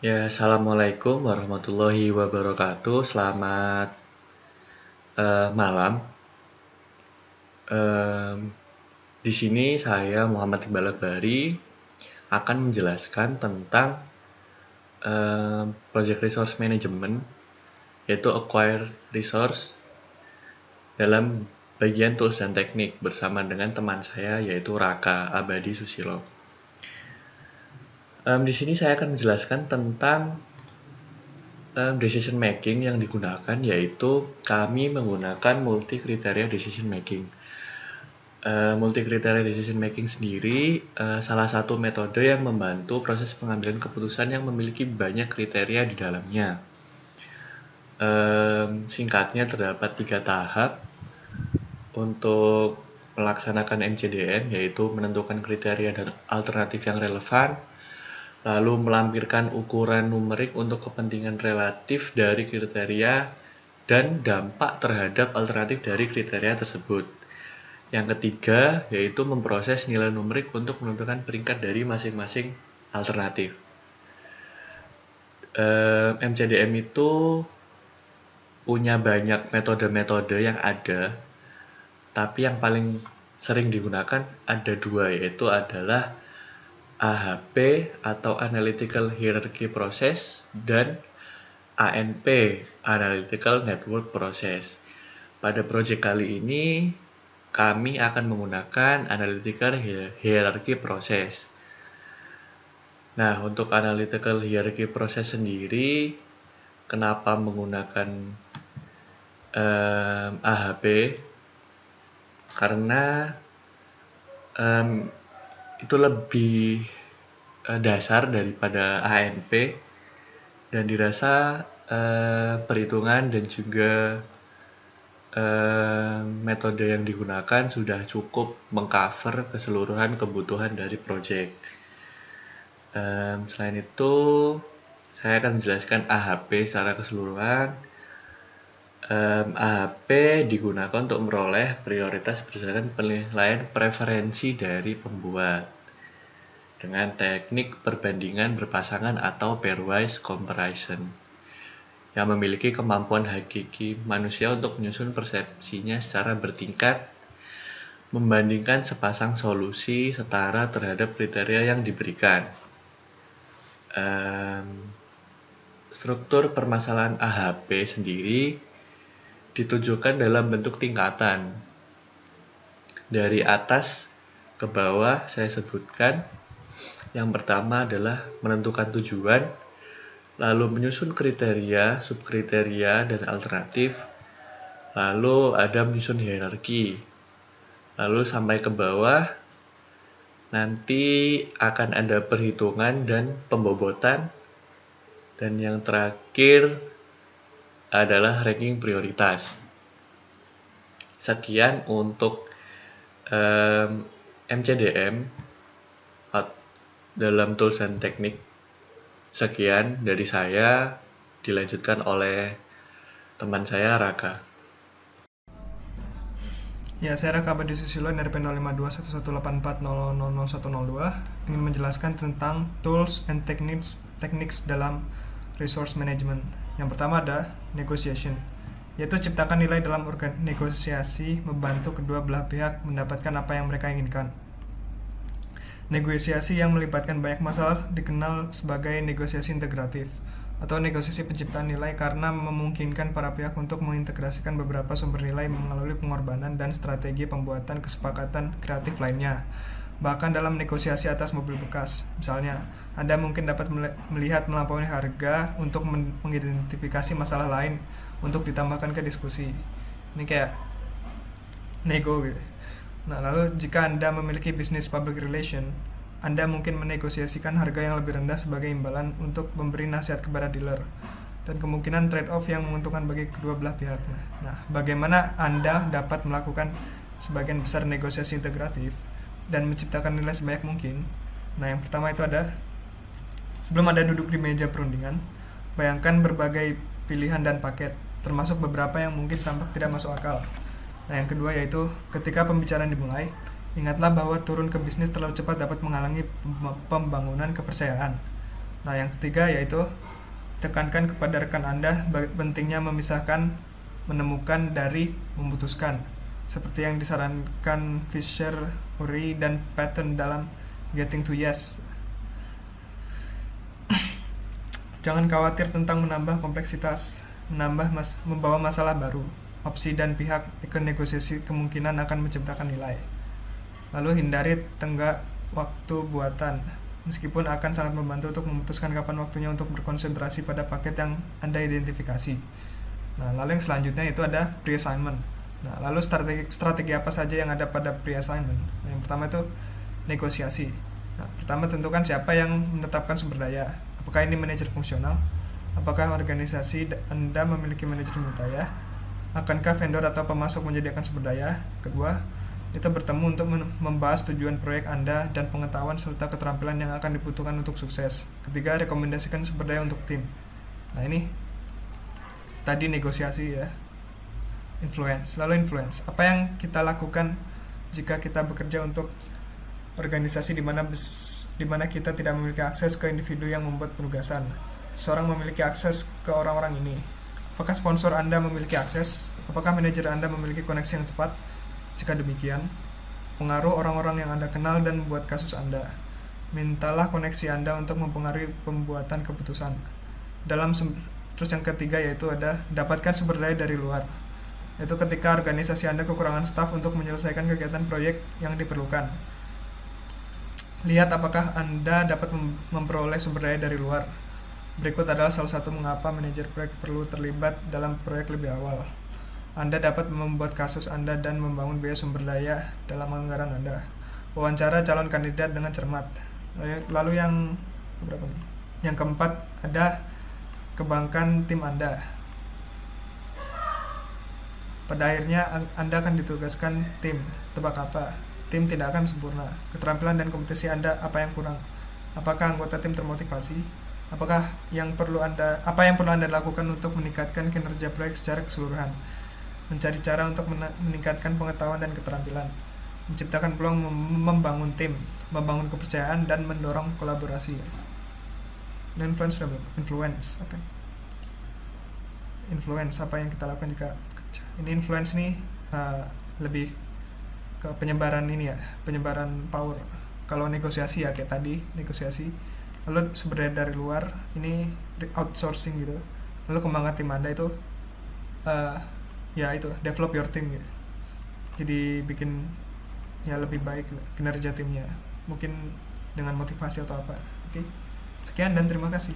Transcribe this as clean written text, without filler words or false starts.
Ya, assalamualaikum warahmatullahi wabarakatuh. Selamat malam. Em, di sini saya Muhammad Iqbal Bari akan menjelaskan tentang Project Resource Management, yaitu Acquire Resource dalam bagian tools dan teknik bersama dengan teman saya yaitu Raka Abadi Susilo. Di sini saya akan menjelaskan tentang decision making yang digunakan, yaitu kami menggunakan multi kriteria decision making. Multi kriteria decision making sendiri salah satu metode yang membantu proses pengambilan keputusan yang memiliki banyak kriteria di dalamnya. Singkatnya terdapat 3 tahap untuk melaksanakan MCDM, yaitu menentukan kriteria dan alternatif yang relevan, lalu melampirkan ukuran numerik untuk kepentingan relatif dari kriteria, dan dampak terhadap alternatif dari kriteria tersebut. Yang ketiga, yaitu memproses nilai numerik untuk menentukan peringkat dari masing-masing alternatif. MCDM itu punya banyak metode-metode yang ada, tapi yang paling sering digunakan ada 2, yaitu adalah AHP atau Analytical Hierarchy Process dan ANP, Analytical Network Process. Pada project kali ini kami akan menggunakan Analytical Hierarchy Process. Nah, untuk Analytical Hierarchy Process sendiri, kenapa menggunakan AHP? Karena itu lebih dasar daripada ANP, dan dirasa perhitungan dan juga metode yang digunakan sudah cukup mengcover keseluruhan kebutuhan dari project. Selain itu, saya akan menjelaskan AHP secara keseluruhan. AHP digunakan untuk memperoleh prioritas berdasarkan penilaian preferensi dari pembuat dengan teknik perbandingan berpasangan atau pairwise comparison yang memiliki kemampuan hakiki manusia untuk menyusun persepsinya secara bertingkat, membandingkan sepasang solusi setara terhadap kriteria yang diberikan. Struktur permasalahan AHP sendiri ditujukan dalam bentuk tingkatan. Dari atas ke bawah saya sebutkan. Yang pertama adalah menentukan tujuan, lalu menyusun kriteria, subkriteria, dan alternatif, lalu ada menyusun hierarki, lalu sampai ke bawah nanti akan ada perhitungan dan pembobotan, dan yang terakhir adalah ranking prioritas. Sekian untuk MCDM dalam tools dan teknik. Sekian dari saya, dilanjutkan oleh teman saya Raka. Ya, saya Raka Abadi Susilo dari P0521184000102 ingin menjelaskan tentang tools and techniques dalam resource management. Yang pertama ada negotiation, yaitu ciptakan nilai dalam negosiasi, membantu kedua belah pihak mendapatkan apa yang mereka inginkan. Negosiasi yang melibatkan banyak masalah dikenal sebagai negosiasi integratif atau negosiasi penciptaan nilai karena memungkinkan para pihak untuk mengintegrasikan beberapa sumber nilai melalui pengorbanan dan strategi pembuatan kesepakatan kreatif lainnya. Bahkan dalam negosiasi atas mobil bekas, misalnya, Anda mungkin dapat melihat melampaui harga untuk mengidentifikasi masalah lain untuk ditambahkan ke diskusi. Ini kayak nego gitu. Nah, lalu jika Anda memiliki bisnis public relation, Anda mungkin menegosiasikan harga yang lebih rendah sebagai imbalan untuk memberi nasihat kepada dealer, dan kemungkinan trade-off yang menguntungkan bagi kedua belah pihak. Nah, bagaimana Anda dapat melakukan sebagian besar negosiasi integratif dan menciptakan nilai sebanyak mungkin? Nah, yang pertama itu ada, sebelum Anda duduk di meja perundingan, bayangkan berbagai pilihan dan paket, termasuk beberapa yang mungkin tampak tidak masuk akal. Nah, yang kedua yaitu ketika pembicaraan dimulai, ingatlah bahwa turun ke bisnis terlalu cepat dapat menghalangi pembangunan kepercayaan. Nah, yang ketiga yaitu tekankan kepada rekan Anda pentingnya memisahkan menemukan dari memutuskan, seperti yang disarankan Fisher, Urey, dan Patton dalam Getting to Yes. Jangan khawatir tentang menambah kompleksitas, membawa masalah baru. Opsi dan pihak ke negosiasi kemungkinan akan menciptakan nilai. Lalu hindari tenggak waktu buatan, meskipun akan sangat membantu untuk memutuskan kapan waktunya untuk berkonsentrasi pada paket yang Anda identifikasi. Nah, lalu yang selanjutnya itu ada pre-assignment. Nah, lalu strategi apa saja yang ada pada pre-assignment? Nah, yang pertama itu negosiasi. Nah, pertama tentukan siapa yang menetapkan sumber daya. Apakah ini manajer fungsional? Apakah organisasi Anda memiliki manajer sumber daya? Akankah vendor atau pemasok menyediakan sumber daya? Kedua, kita bertemu untuk membahas tujuan proyek Anda dan pengetahuan serta keterampilan yang akan dibutuhkan untuk sukses. Ketiga, rekomendasikan sumber daya untuk tim. Nah, ini tadi negosiasi ya. Influence. Lalu influence. Apa yang kita lakukan jika kita bekerja untuk organisasi di mana kita tidak memiliki akses ke individu yang membuat penugasan? Seorang memiliki akses ke orang-orang ini. Apakah sponsor Anda memiliki akses? Apakah manajer Anda memiliki koneksi yang tepat? Jika demikian, pengaruh orang-orang yang Anda kenal dan membuat kasus Anda. Mintalah koneksi Anda untuk mempengaruhi pembuatan keputusan. Terus yang ketiga yaitu ada dapatkan sumber daya dari luar. Yaitu ketika organisasi Anda kekurangan staf untuk menyelesaikan kegiatan proyek yang diperlukan. Lihat apakah Anda dapat memperoleh sumber daya dari luar. Berikut adalah salah satu mengapa manajer proyek perlu terlibat dalam proyek lebih awal. Anda dapat membuat kasus Anda dan membangun biaya sumber daya dalam anggaran Anda. Wawancara calon kandidat dengan cermat. Lalu yang berapa nih? Yang keempat ada kembangkan tim Anda. Pada akhirnya Anda akan ditugaskan tim. Tebak apa? Tim tidak akan sempurna. Keterampilan dan kompetisi Anda apa yang kurang? Apakah anggota tim termotivasi? Apa yang perlu Anda lakukan untuk meningkatkan kinerja proyek secara keseluruhan? Mencari cara untuk meningkatkan pengetahuan dan keterampilan, menciptakan peluang membangun tim, membangun kepercayaan dan mendorong kolaborasi. Influence apa? Influence apa yang kita lakukan jika bekerja? Ini influence nih lebih ke penyebaran power. Kalau negosiasi ya kayak tadi negosiasi. Lalu sumber daya dari luar ini outsourcing gitu. Lalu kembangkan tim Anda itu ya itu develop your team gitu. Jadi bikin ya lebih baik kinerja timnya, mungkin dengan motivasi atau apa. Oke. Sekian dan terima kasih.